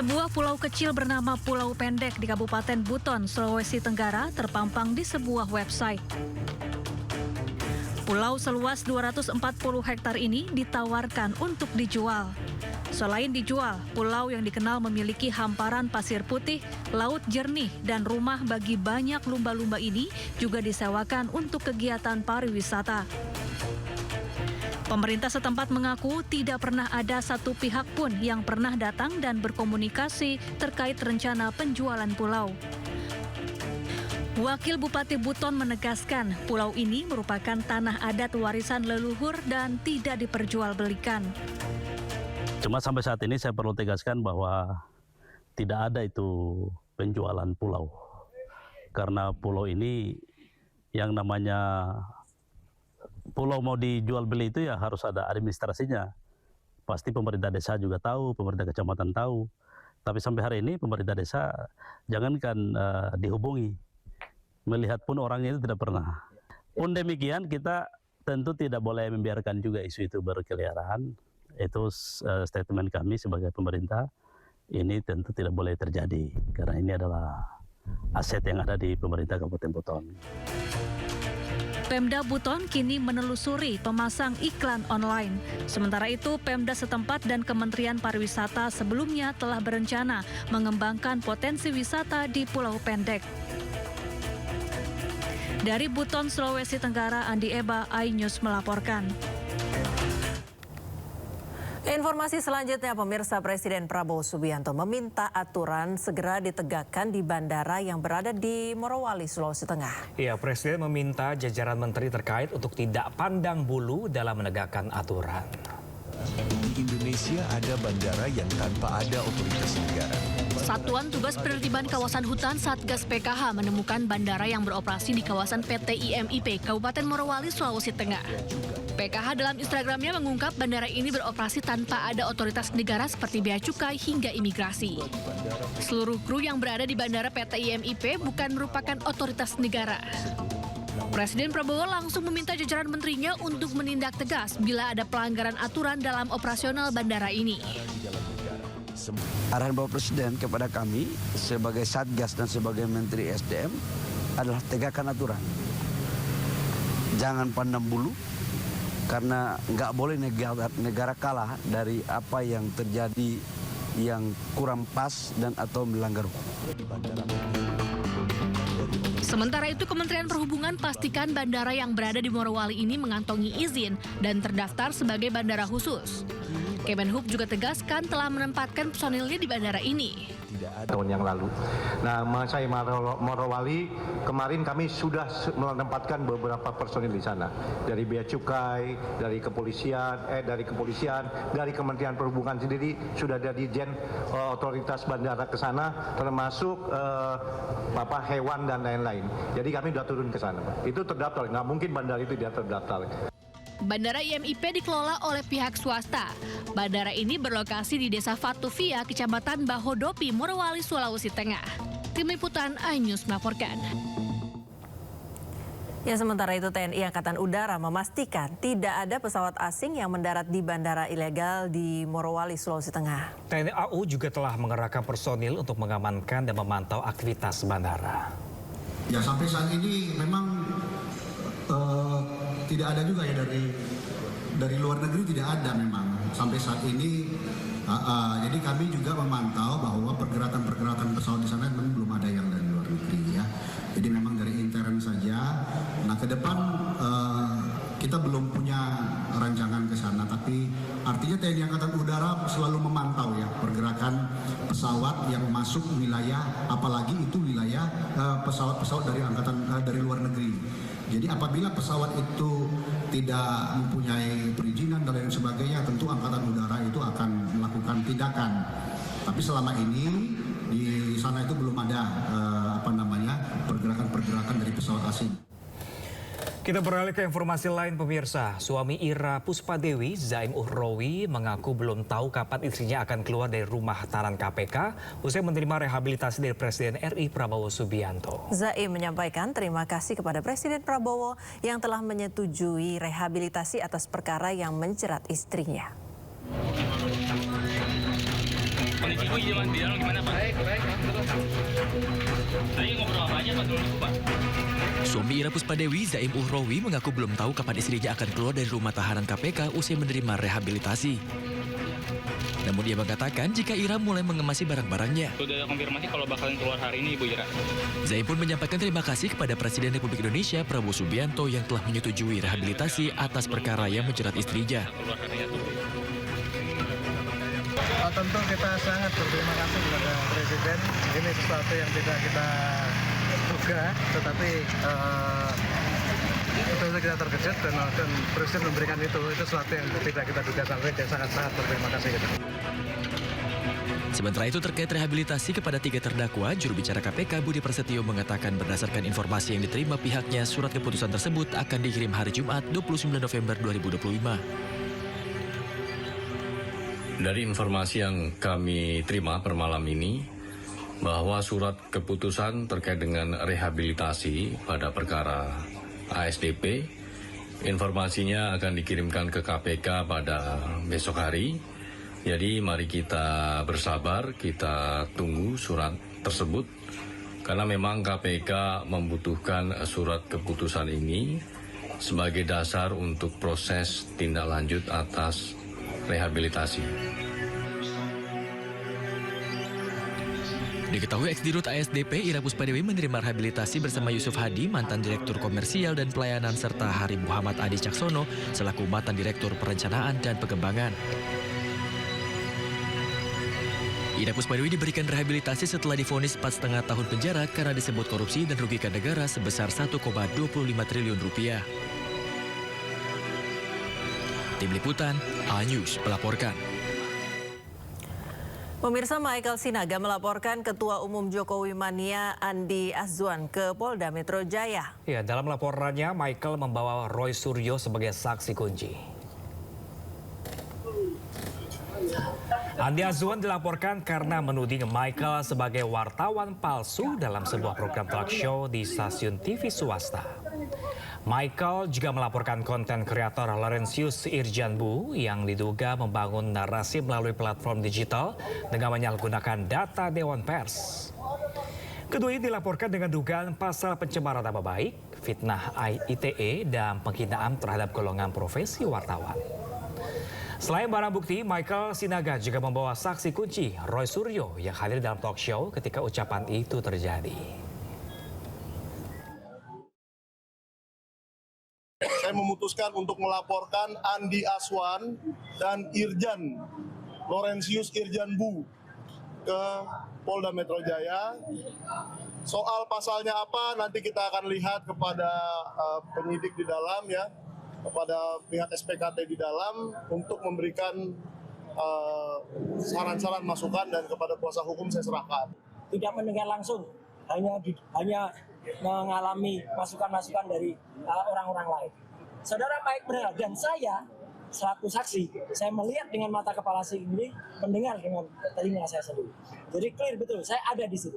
Sebuah pulau kecil bernama Pulau Pendek di Kabupaten Buton, Sulawesi Tenggara terpampang di sebuah website. Pulau seluas 240 hektar ini ditawarkan untuk dijual. Selain dijual, pulau yang dikenal memiliki hamparan pasir putih, laut jernih, dan rumah bagi banyak lumba-lumba ini juga disewakan untuk kegiatan pariwisata. Pemerintah setempat mengaku tidak pernah ada satu pihak pun yang pernah datang dan berkomunikasi terkait rencana penjualan pulau. Wakil Bupati Buton menegaskan pulau ini merupakan tanah adat warisan leluhur dan tidak diperjualbelikan. Cuma sampai saat ini saya perlu tegaskan bahwa tidak ada itu penjualan pulau. Karena pulau ini yang namanya pulau mau dijual beli itu ya harus ada administrasinya. Pasti pemerintah desa juga tahu, pemerintah kecamatan tahu. Tapi sampai hari ini pemerintah desa jangankan dihubungi, melihat pun orangnya itu tidak pernah. Pun demikian kita tentu tidak boleh membiarkan juga isu itu berkeliaran. Itu statement kami sebagai pemerintah, ini tentu tidak boleh terjadi. Karena ini adalah aset yang ada di pemerintah Kabupaten Buton. Pemda Buton kini menelusuri pemasang iklan online. Sementara itu, Pemda setempat dan Kementerian Pariwisata sebelumnya telah berencana mengembangkan potensi wisata di Pulau Pendek. Dari Buton, Sulawesi Tenggara, Andi Eba, iNews melaporkan. Informasi selanjutnya, pemirsa, Presiden Prabowo Subianto meminta aturan segera ditegakkan di bandara yang berada di Morowali, Sulawesi Tengah. Iya, Presiden meminta jajaran menteri terkait untuk tidak pandang bulu dalam menegakkan aturan. Di Indonesia ada bandara yang tanpa ada otoritas negara. Satuan Tugas Penertiban Kawasan Hutan Satgas PKH menemukan bandara yang beroperasi di kawasan PT IMIP Kabupaten Morowali, Sulawesi Tengah. PKH dalam Instagramnya mengungkap bandara ini beroperasi tanpa ada otoritas negara seperti bea cukai hingga imigrasi. Seluruh kru yang berada di bandara PT IMIP bukan merupakan otoritas negara. Presiden Prabowo langsung meminta jajaran menterinya untuk menindak tegas bila ada pelanggaran aturan dalam operasional bandara ini. Arahan Bapak Presiden kepada kami sebagai Satgas dan sebagai Menteri SDM adalah tegakkan aturan. Jangan pandang bulu, karena nggak boleh negara kalah dari apa yang terjadi yang kurang pas dan atau melanggar hukum. Sementara itu, Kementerian Perhubungan pastikan bandara yang berada di Morowali ini mengantongi izin dan terdaftar sebagai bandara khusus. Kemenhub juga tegaskan telah menempatkan personilnya di bandara ini. Tahun yang lalu. Nah, saya Morowali kemarin kami sudah menempatkan beberapa personil di sana dari bea cukai, dari kepolisian, dari Kementerian Perhubungan sendiri sudah ada dirjen otoritas bandara ke sana, termasuk hewan dan lain-lain. Jadi kami sudah turun ke sana. Itu terdaftar. Nggak mungkin bandara itu tidak terdaftar. Bandara IMIP dikelola oleh pihak swasta. Bandara ini berlokasi di Desa Fatuvia, Kecamatan Bahodopi, Morowali, Sulawesi Tengah. Tim Liputan iNews melaporkan. Ya, sementara itu TNI Angkatan Udara memastikan tidak ada pesawat asing yang mendarat di bandara ilegal di Morowali, Sulawesi Tengah. TNI AU juga telah mengerahkan personil untuk mengamankan dan memantau aktivitas bandara. Ya, sampai saat ini memang tidak ada juga ya dari luar negeri, tidak ada memang sampai saat ini. Jadi kami juga memantau bahwa pergerakan pesawat di sana memang belum ada yang dari luar negeri ya. Jadi memang dari intern saja. Nah, ke depan kita belum punya rancangan ke sana, tapi artinya TNI Angkatan Udara selalu memantau ya pergerakan pesawat yang masuk wilayah, apalagi itu wilayah pesawat-pesawat dari luar negeri. Jadi apabila pesawat itu tidak mempunyai perizinan dan lain sebagainya, tentu Angkatan Udara itu akan melakukan tindakan. Tapi selama ini di sana itu belum ada pergerakan-pergerakan dari pesawat asing. Kita beralih ke informasi lain, pemirsa. Suami Ira Puspadewi, Zaim Uhrowi, mengaku belum tahu kapan istrinya akan keluar dari rumah tahanan KPK usai menerima rehabilitasi dari Presiden RI Prabowo Subianto. Zaim menyampaikan terima kasih kepada Presiden Prabowo yang telah menyetujui rehabilitasi atas perkara yang menjerat istrinya. Kondisi Ibu di dalam gimana Pak? Baik. Tadi ngobrol apa aja Pak dulu Pak? Suami Ira Puspadewi, Zaim Uhrowi, mengaku belum tahu kapan istrinya akan keluar dari rumah tahanan KPK usai menerima rehabilitasi. Namun ia mengatakan jika Ira mulai mengemasi barang-barangnya. Sudah ada konfirmasi kalau bakalan keluar hari ini Ibu Ira. Zaim pun menyampaikan terima kasih kepada Presiden Republik Indonesia Prabowo Subianto yang telah menyetujui rehabilitasi atas perkara yang menjerat istrinya. Keluar harinya tuh. Tentu kita sangat berterima kasih kepada Presiden. Ini sesuatu yang tidak kita duga, tetapi betul-betul kita terkejut dan Presiden memberikan itu sesuatu yang tidak kita duga sampai sangat-sangat berterima kasih. Sementara itu terkait rehabilitasi kepada 3 terdakwa, juru bicara KPK Budi Prasetyo mengatakan berdasarkan informasi yang diterima pihaknya, surat keputusan tersebut akan dikirim hari Jumat 29 November 2025. Dari informasi yang kami terima per malam ini, bahwa surat keputusan terkait dengan rehabilitasi pada perkara ASDP, informasinya akan dikirimkan ke KPK pada besok hari. Jadi mari kita bersabar, kita tunggu surat tersebut, karena memang KPK membutuhkan surat keputusan ini sebagai dasar untuk proses tindak lanjut atas rehabilitasi. Diketahui ex-dirut ASDP Ira Puspadewi menerima rehabilitasi bersama Yusuf Hadi, mantan Direktur Komersial dan Pelayanan, serta Hari Muhammad Adi Caksono selaku mantan Direktur Perencanaan dan Pengembangan. Ira Puspadewi diberikan rehabilitasi setelah divonis 4,5 tahun penjara karena disebut korupsi dan rugikan negara sebesar 1,25 triliun rupiah. Tim Liputan, A-News melaporkan. Pemirsa, Michael Sinaga melaporkan Ketua Umum Jokowi Mania Andi Azwan ke Polda Metro Jaya. Ya, dalam laporannya Michael membawa Roy Suryo sebagai saksi kunci. Andi Azwan dilaporkan karena menuding Michael sebagai wartawan palsu dalam sebuah program talk show di stasiun TV swasta. Michael juga melaporkan konten kreator Laurentius Irjanbu yang diduga membangun narasi melalui platform digital dengan menyalahgunakan data Dewan Pers. Kedua ini dilaporkan dengan dugaan pasal pencemaran nama baik, fitnah ITE, dan penghinaan terhadap golongan profesi wartawan. Selain barang bukti, Michael Sinaga juga membawa saksi kunci Roy Suryo yang hadir dalam talk show ketika ucapan itu terjadi. Saya memutuskan untuk melaporkan Andi Azwan dan Irjan Laurentius Irjanbu ke Polda Metro Jaya. Soal pasalnya apa nanti kita akan lihat kepada penyidik di dalam, ya, kepada pihak SPKT di dalam untuk memberikan saran-saran, masukan, dan kepada kuasa hukum saya serahkan. Tidak mendengar langsung, hanya mengalami masukan-masukan dari orang-orang lain. Saudara Mike benar, dan saya selaku saksi, saya melihat dengan mata kepala sendiri, mendengar dengan telinga saya sendiri. Jadi clear betul, saya ada di situ.